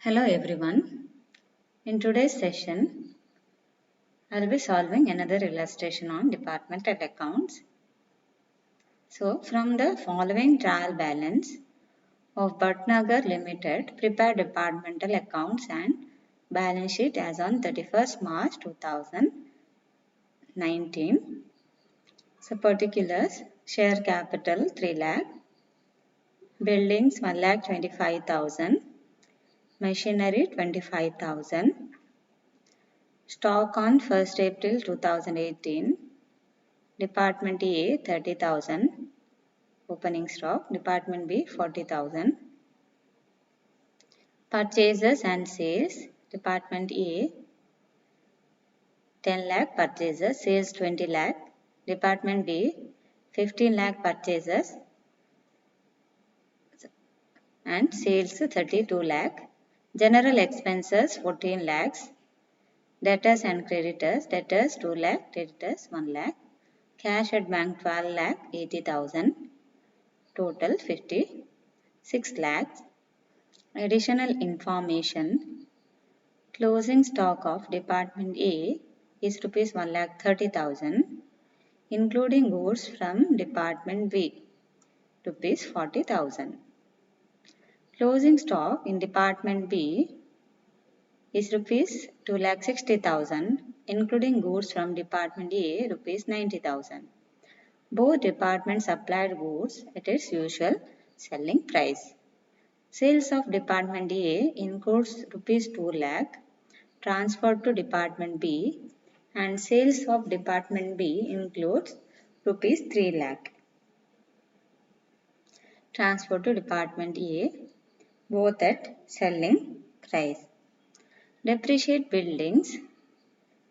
Hello everyone. In today's session, I'll be solving another illustration on departmental accounts. So, from the following trial balance of Bhatnagar Limited, prepare departmental accounts and balance sheet as on 31st March 2019. So, particulars: share capital 3 lakh, buildings 1,25,000, machinery 25,000. Stock on 1st April 2018. Department A 30,000. Opening stock. Department B 40,000. Purchases and sales. Department A 10 lakh purchases, sales 20 lakh. Department B 15 lakh purchases and sales 32 lakh. General expenses 14 lakhs. Debtors and creditors. Debtors 2 lakh, creditors 1 lakh. Cash at bank 12 lakh 80,000. Total 56 lakhs. Additional information. Closing stock of Department A is rupees 1,30,000, including goods from Department B, rupees 40,000. Closing stock in Department B is rupees 2,60,000, including goods from Department A, rupees 90,000. Both departments supplied goods at its usual selling price. Sales of Department A includes rupees 2 lakh transferred to Department B, and sales of Department B includes rupees 3 lakh transferred to Department A, both at selling price. Depreciate buildings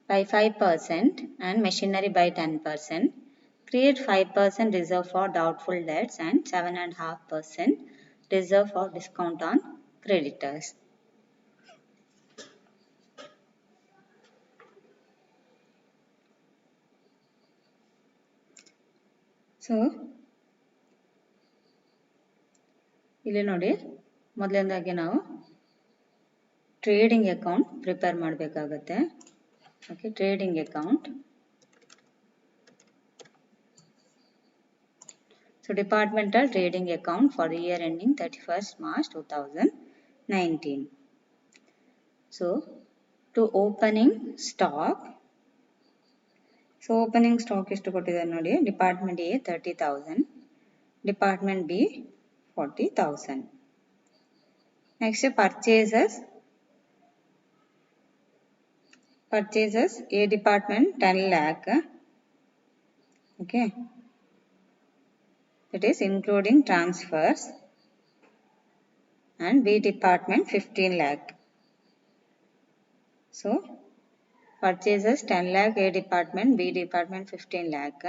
by 5% and machinery by 10%. Create 5% reserve for doubtful debts and 7.5% reserve for discount on creditors. So, ಇಲ್ಲಿ ನೋಡಿ ಮೊದಲನೇದಾಗಿ ನಾವು trading account prepare ಮಾಡಬೇಕಾಗುತ್ತೆ. Okay, trading account. So, departmental trading account for the year ending 31st March 2019. So, to opening stock. So, opening stock is to ನೋಡಿ Department A 30,000, Department B 40,000. Next, purchases. Purchases A department 10 lakh. Okay. It is including transfers, and B department 15 lakh. So, purchases 10 lakh A department, B department 15 lakh.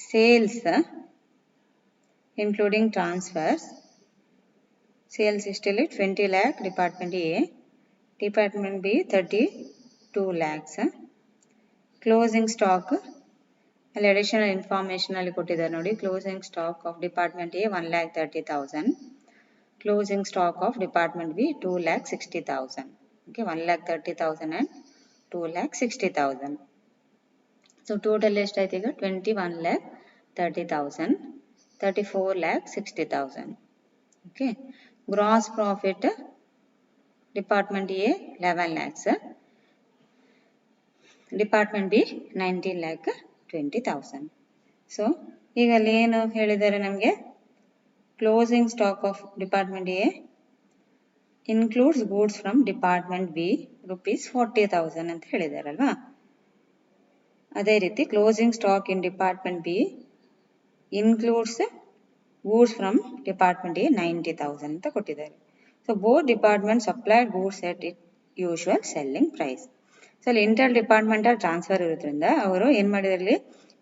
Sales including transfers. Sales is still 20 lakh Department A, Department B 32 lakhs. Closing stock. Additional information ಅಲ್ಲಿ ಕೊಟ್ಟಿದ್ದಾರೆ ನೋಡಿ. Closing stock of Department A 1,30,000. Closing stock of Department B 2,60,000. Okay, 1,30,000 and 2,60,000. So total ಎಷ್ಟಾಯ್ತು ಈಗ 21,30,000, 34,60,000. Okay, gross profit Department A 11 lakhs, Department B 19,20,000. So ಈಗ ಅಲ್ಲಿ ಏನು ಹೇಳಿದ್ದಾರೆ ನಮಗೆ, closing stock of department A includes goods from department B rupees 40,000 ಅಂತ ಹೇಳಿದಾರಲ್ವಾ. ಅದೇ ರೀತಿ closing stock in department B includes goods from department A 90,000 ಅಂತ ಕೊಟ್ಟಿದ್ದಾರೆ. So both department supplied goods at it usual selling price. So ಅಲ್ಲಿ inter departmental transfer ಇರೋದ್ರಿಂದ ಅವರು ಏನು ಮಾಡಿದ್ರಲ್ಲಿ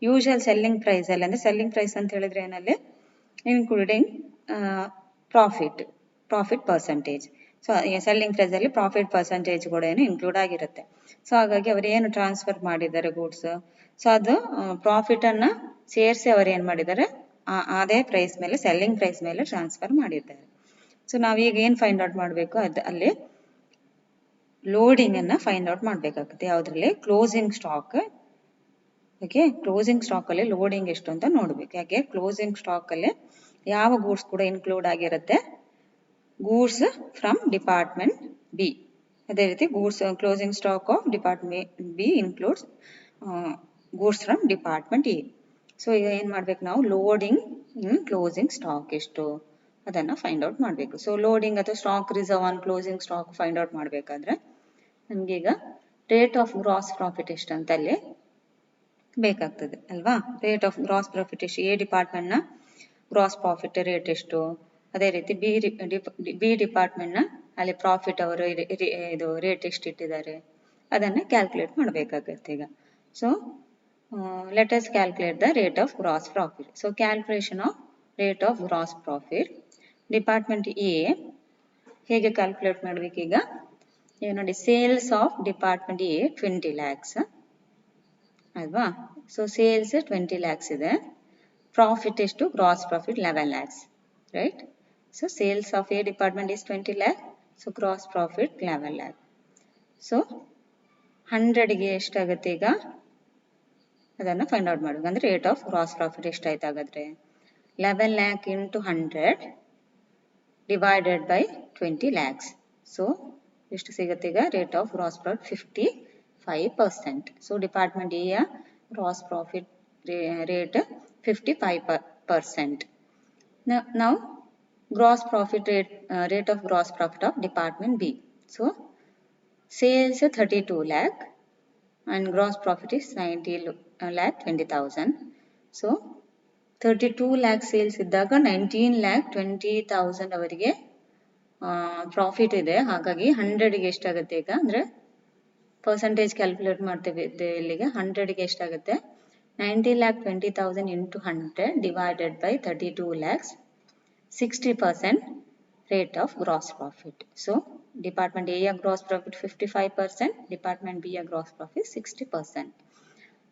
ಯೂಶುವಲ್ ಸೆಲ್ಲಿಂಗ್ ಪ್ರೈಸ್ ಅಲ್ಲಿ, ಅಂದರೆ ಸೆಲ್ಲಿಂಗ್ ಪ್ರೈಸ್ ಅಂತ ಹೇಳಿದ್ರೆ ಏನಲ್ಲಿ including profit percentage. So selling price ಅಲ್ಲಿ ಪ್ರಾಫಿಟ್ ಪರ್ಸೆಂಟೇಜ್ ಕೂಡ ಏನು ಇನ್ಕ್ಲೂಡ್ ಆಗಿರುತ್ತೆ. ಸೊ ಹಾಗಾಗಿ ಅವರು ಏನು ಟ್ರಾನ್ಸ್ಫರ್ ಮಾಡಿದ್ದಾರೆ ಗೂಡ್ಸ್, ಸೊ ಅದು ಪ್ರಾಫಿಟ್ ಅನ್ನ ಸೇರಿಸಿ ಅವರು ಏನು ಮಾಡಿದ್ದಾರೆ ಅದೇ ಪ್ರೈಸ್ ಮೇಲೆ, ಸೆಲ್ಲಿಂಗ್ ಪ್ರೈಸ್ ಮೇಲೆ ಟ್ರಾನ್ಸ್ಫರ್ ಮಾಡಿದ್ದಾರೆ. ಸೊ ನಾವೀಗ ಏನು ಫೈಂಡ್ ಔಟ್ ಮಾಡಬೇಕು ಅಲ್ಲಿ ಲೋಡಿಂಗನ್ನು ಫೈಂಡ್ ಔಟ್ ಮಾಡಬೇಕಾಗುತ್ತೆ. ಯಾವುದರಲ್ಲಿ? Closing stock. ಓಕೆ, ಕ್ಲೋಸಿಂಗ್ ಸ್ಟಾಕಲ್ಲಿ ಲೋಡಿಂಗ್ ಎಷ್ಟು ಅಂತ ನೋಡಬೇಕು. ಯಾಕೆ ಕ್ಲೋಸಿಂಗ್ ಸ್ಟಾಕಲ್ಲಿ ಯಾವ ಗೂಡ್ಸ್ ಕೂಡ ಇನ್ಕ್ಲೂಡ್ ಆಗಿರುತ್ತೆ? Goods from department B. ಅದೇ ರೀತಿ goods closing stock of department B includes goods from department A. So ಈಗ ಏನು ಮಾಡ್ಬೇಕು ನಾವು? ಲೋಡಿಂಗ್ ಇನ್ ಕ್ಲೋಸಿಂಗ್ ಸ್ಟಾಕ್ ಎಷ್ಟು ಅದನ್ನು ಫೈಂಡ್ ಔಟ್ ಮಾಡಬೇಕು. ಸೊ ಲೋಡಿಂಗ್ ಅಥವಾ stock reserve on closing stock find out ಮಾಡಬೇಕಾದ್ರೆ ನಮಗೀಗ ರೇಟ್ ಆಫ್ ಗ್ರಾಸ್ ಪ್ರಾಫಿಟ್ ಎಷ್ಟು ಅಂತ ಅಲ್ಲಿ ಬೇಕಾಗ್ತದೆ ಅಲ್ವಾ? ರೇಟ್ ಆಫ್ ಗ್ರಾಸ್ ಪ್ರಾಫಿಟ್ ಎಷ್ಟು? ಎ ಡಿಪಾರ್ಟ್ಮೆಂಟ್ನ ಗ್ರಾಸ್ ಪ್ರಾಫಿಟ್ ರೇಟ್ ಎಷ್ಟು? ಅದೇ ರೀತಿ ಬಿ ಡಿಪಾರ್ಟ್ಮೆಂಟ್ನ ಅಲ್ಲಿ ಪ್ರಾಫಿಟ್ ಅವರು ಇದು ರೇಟ್ ಎಷ್ಟು ಇಟ್ಟಿದ್ದಾರೆ ಅದನ್ನು ಕ್ಯಾಲ್ಕುಲೇಟ್ ಮಾಡಬೇಕಾಗುತ್ತೆ ಈಗ. So let us calculate the rate of gross profit. So calculation of rate of gross profit department A ಹೇಗೆ ಕ್ಯಾಲ್ಕುಲೇಟ್ ಮಾಡಬೇಕೀಗ? ಈಗ ನೋಡಿ, sales of department A 20 lakhs ಅಲ್ವಾ? ಸೊ ಸೇಲ್ಸ್ 20 lakhs ಇದೆ. ಪ್ರಾಫಿಟ್ ಎಷ್ಟು? Gross profit 11 lakhs, right? So sales of A department is 20 lakh. So gross profit 11 lakh. So 100ಗೆ ಎಷ್ಟಾಗುತ್ತೆ ಈಗ? ಅದನ್ನು ಫೈಂಡ್ ಔಟ್ ಮಾಡಬೇಕು. ಅಂದರೆ ರೇಟ್ ಆಫ್ ಗ್ರಾಸ್ ಪ್ರಾಫಿಟ್ ಎಷ್ಟಾಯ್ತು ಹಾಗಾದರೆ? 11 lakh into 100 divided by 20 lakhs. So ಎಷ್ಟು ಸಿಗುತ್ತೆ ಈಗ? Rate of gross profit 55%. So department A gross profit rate 55%. Now gross profit rate of gross profit of department B. So sales 32 lakh and gross profit is 90 lakh 20,000. So 32 lakh sales ಇದ್ದಾಗ 19 lakh 20,000 ಅವರಿಗೆ profit ಇದೆ. ಹಾಗಾಗಿ 100ಗೆ ಎಷ್ಟಾಗುತ್ತೆ ಈಗ? ಅಂದರೆ percentage calculate ಮಾಡ್ತೇವೆ ಇಲ್ಲಿಗೆ. 100ಗೆ ಎಷ್ಟಾಗುತ್ತೆ? 90 lakh 20,000 into 100 divided by 32 lakhs, 60% rate of gross profit. So department A gross profit 55%, department B gross profit 60%.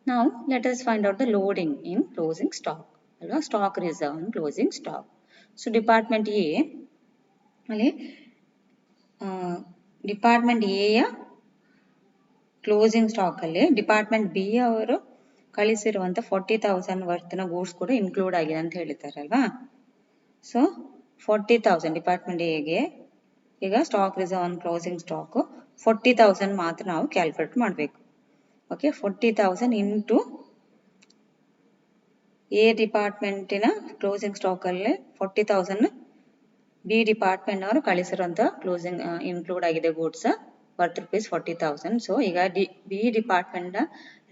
Now let us find out the loading in closing stock. Stock reserve in closing stock. So department A ಅಲ್ಲಿ department A closing stock ಅಲ್ಲಿ department B ಅವರು ಕಳಿಸಿರುವಂತ 40,000 ವರ್ತ್ನ goods ಕೂಡ include ಆಗಿದೆ ಅಂತ ಹೇಳಿದ್ದಾರಲ್ವಾ? So 40,000 department ಎಗೆ ಈಗ stock reserve on closing stock 40,000 ಮಾತ್ರ ನಾವು ಕ್ಯಾಲ್ಕುಲೇಟ್ ಮಾಡಬೇಕು. ಓಕೆ, 40,000 ಇಂಟು ಎ ಡಿಪಾರ್ಟ್ಮೆಂಟಿನ ಕ್ಲೋಸಿಂಗ್ ಸ್ಟಾಕ್ ಅಲ್ಲಿ 40,000 ಬಿ ಡಿಪಾರ್ಟ್ಮೆಂಟ್ ಅವರು ಕಳಿಸಿರುವಂತ ಕ್ಲೋಸಿಂಗ್ ಇನ್ಕ್ಲೂಡ್ ಆಗಿದೆ ಗೂಡ್ಸ್ ವರ್ತ್ ರುಪೀಸ್ 40,000. ಸೊ ಈಗ B department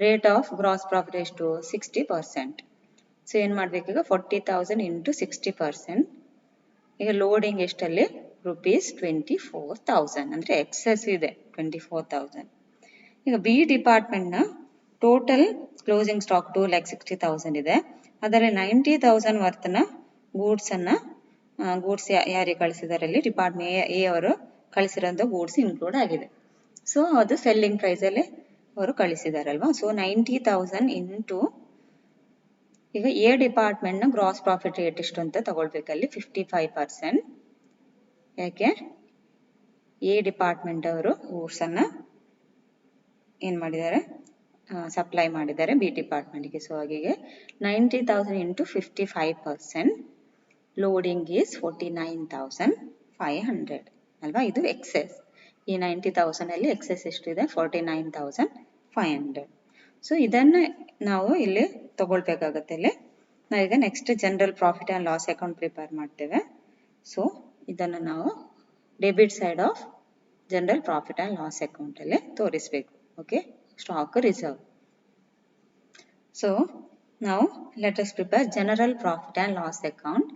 rate of gross profit ಎಷ್ಟು? 60%. ಸೊ ಏನು ಮಾಡಬೇಕೀಗ? 40,000 ಇಂಟು 60%. ಈಗ ಲೋಡಿಂಗ್ ಎಷ್ಟಲ್ಲಿ? ರುಪೀಸ್ 24,000, ಅಂದರೆ ಎಕ್ಸೆಸ್ ಇದೆ 24,000. ಈಗ ಬಿ ಡಿಪಾರ್ಟ್ಮೆಂಟ್ನ ಟೋಟಲ್ ಕ್ಲೋಸಿಂಗ್ ಸ್ಟಾಕ್ 2,60,000 ಇದೆ. ಅದರಲ್ಲಿ 90,000 ವರ್ತನ ಗೂಡ್ಸ್ ಯಾರಿಗೆ ಕಳಿಸಿದ್ದಾರೆ? ಅಲ್ಲಿ ಡಿಪಾರ್ಟ್ಮೆಂಟ್ ಎ ಅವರು ಕಳಿಸಿರೋಂಥ ಗೂಡ್ಸ್ ಇನ್ಕ್ಲೂಡ್ ಆಗಿದೆ. ಸೊ ಅದು ಸೆಲ್ಲಿಂಗ್ ಪ್ರೈಸಲ್ಲಿ ಅವರು ಕಳಿಸಿದಾರಲ್ವಾ? ಸೊ 90,000 ಇಂಟು ಈಗ ಎ ಡಿಪಾರ್ಟ್ಮೆಂಟ್ನ ಗ್ರಾಸ್ ಪ್ರಾಫಿಟ್ ರೇಟ್ ಎಷ್ಟು ಅಂತ ತಗೊಳ್ಬೇಕಲ್ಲಿ 55%. ಯಾಕೆ? ಎ ಡಿಪಾರ್ಟ್ಮೆಂಟ್ ಅವರು ಗೂಡ್ಸನ್ನು ಏನು ಮಾಡಿದ್ದಾರೆ? ಸಪ್ಲೈ ಮಾಡಿದ್ದಾರೆ ಬಿ ಡಿಪಾರ್ಟ್ಮೆಂಟ್ಗೆ. ಸೊ ಹಾಗೆ 90,000 ಇಂಟು 55%, ಲೋಡಿಂಗ್ ಈಸ್ 49,500 ಅಲ್ವಾ? ಇದು ಎಕ್ಸೆಸ್. ಈ 90,000 ಅಲ್ಲಿ ಎಕ್ಸೆಸ್ ಎಷ್ಟಿದೆ? 49,500. ಸೊ ಇದನ್ನು ನಾವು ಇಲ್ಲಿ ತಗೊಳ್ಬೇಕಾಗತ್ತೆ. ಇಲ್ಲಿ ನಾವೀಗ next general profit and loss account prepare ಮಾಡ್ತೇವೆ. ಸೊ ಇದನ್ನು ನಾವು debit side of general profit and loss ಅಕೌಂಟಲ್ಲಿ ತೋರಿಸಬೇಕು. Okay, stock reserve. ಸೊ ನಾವು let us prepare general profit and loss account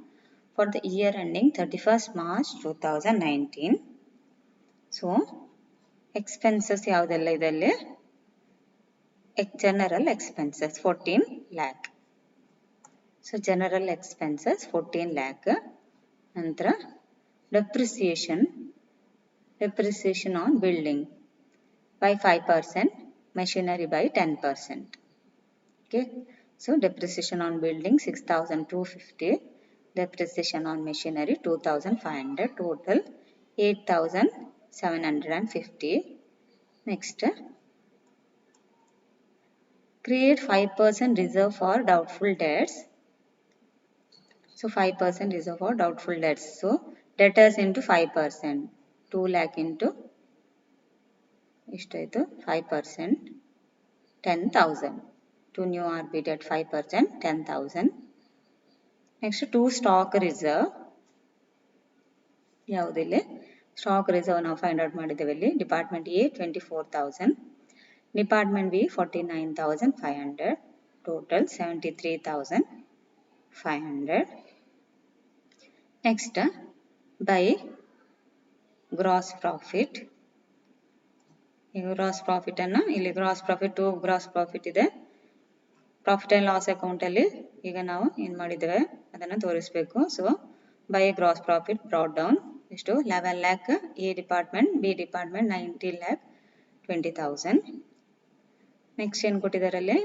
for the year ending 31st March 2019. So expenses ಯಾವುದೆಲ್ಲ ಇದೆ ಅಲ್ಲಿ? General expenses 14 lakh. So general expenses 14 lakh. ನಂತರ depreciation on building by 5%, machinery by 10%. Okay, so depreciation on building 6,250, depreciation on machinery 2500, total 8750. Next, create 5% reserve for doubtful debts. So 5% reserve for doubtful debts. So debtors into 5%, 2 lakh into 5%, 10,000. To new RBD at 5%, 10,000. Next, 2 stock reserve. ಯಾವುದಿಲ್ಲಿ stock reserve ನಾವು find out ಮಾಡಿದ್ದೇವೆ ಇಲ್ಲಿ. Department A 24,000, department B 49,500, total 73,500. Next by gross profit. ಈ gross profit ಅನ್ನು ಇಲ್ಲಿ gross profit 2 gross profit ಇದೆ. Profit and loss ಅಕೌಂಟಲ್ಲಿ ಈಗ ನಾವು ಏನು ಮಾಡಿದ್ದೇವೆ ಅದನ್ನು ತೋರಿಸಬೇಕು. So by gross profit brought down ಎಷ್ಟು 11 lakh A department, B department 19,20,000. Next ಏನು ಕೊಟ್ಟಿದ್ದಾರೆ ಅಲ್ಲಿ,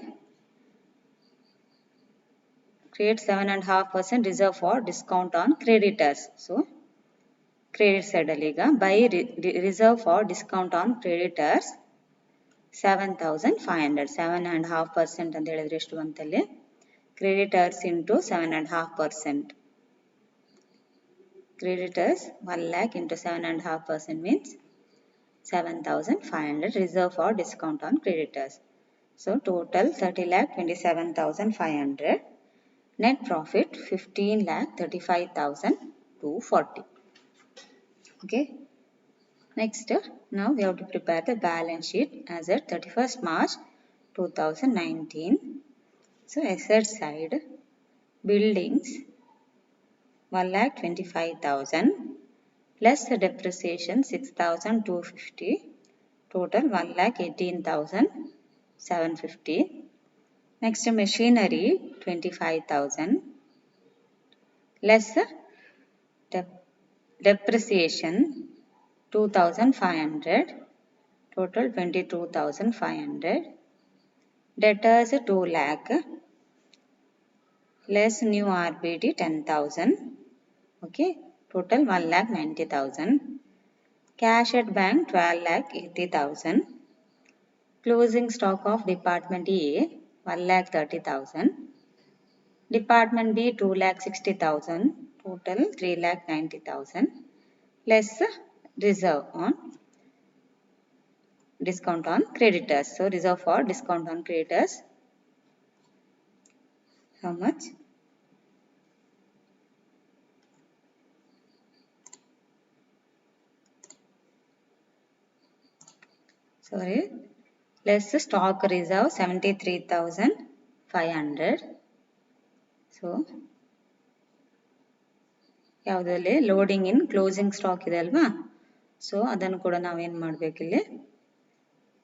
create 7.5% reserve for discount on creditors. So credit side ಅಲ್ಲಿ ಈಗ by reserve for discount on creditors 7,500. 7.5% ಅಂತ ಹೇಳಿದ್ರೆ ಎಷ್ಟು ಬಂತಲ್ಲಿ, creditors into 7.5%. Creditors 1 lakh into 7.5% means 7,500 reserve for discount on creditors. So total 30,27,500. Net profit 15,35,240. Okay. Next, now we have to prepare the balance sheet as at 31st March 2019. So asset side, buildings 1,25,000 plus the depreciation 6,250, total 1,18,750. Next, machinery 25,000 less depreciation 2,500, total 22,500. Debtors 2 lakh less new RBD 10,000. Okay, total 1,90,000. Cash at bank 12,80,000. Closing stock of department A 1,30,000. Department B 2,60,000. Total 3,90,000. Less reserve on discount on creditors. So reserve for discount on creditors. How much? Sorry, less stock reserve 73,500. So ಯಾವುದಲ್ಲಿ loading in closing stock ಇದೆ ಅಲ್ವಾ, so ಅದನ್ನು ಕೂಡ ನಾವೇನು ಮಾಡಬೇಕಿಲ್ಲಿ,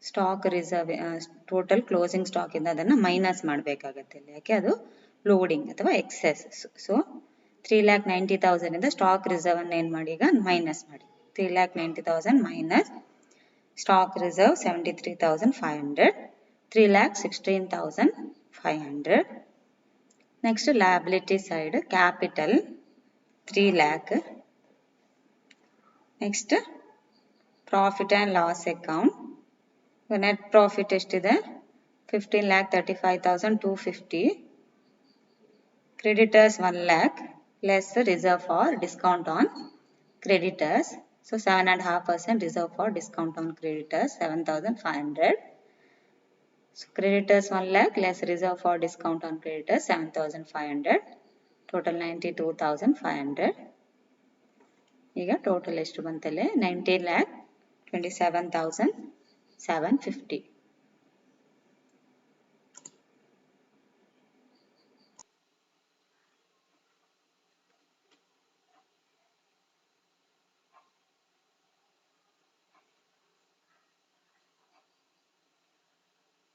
stock reserve total closing stock ಇಂದ ಅದನ್ನು minus ಮಾಡಬೇಕಾಗತ್ತೆ ಇಲ್ಲಿ. ಯಾಕೆ ಅದು ಲೋಡಿಂಗ್ ಅಥವಾ ಎಕ್ಸೆಸ್. ಸೊ 3,90,000 ಇಂದ ಸ್ಟಾಕ್ ರಿಸರ್ವ್ ಅನ್ನು ಏನು ಮಾಡಿ ಈಗ ಮೈನಸ್ ಮಾಡಿ. 3,90,000 minus stock reserve 73,500, 3,16,500. Next liability side capital 3 lakh. Next profit and loss account, net profit ಎಷ್ಟಿದೆ 15,35,250. Creditors 1 lakh less reserve for discount on creditors. So 7.5% reserve for discount on creditors 7,500. So creditors 1 lakh less reserve for discount on creditors 7,500. Total 92,500. ಈಗ total ಎಷ್ಟು ಬಂತಲ್ಲೇ 19,27,750.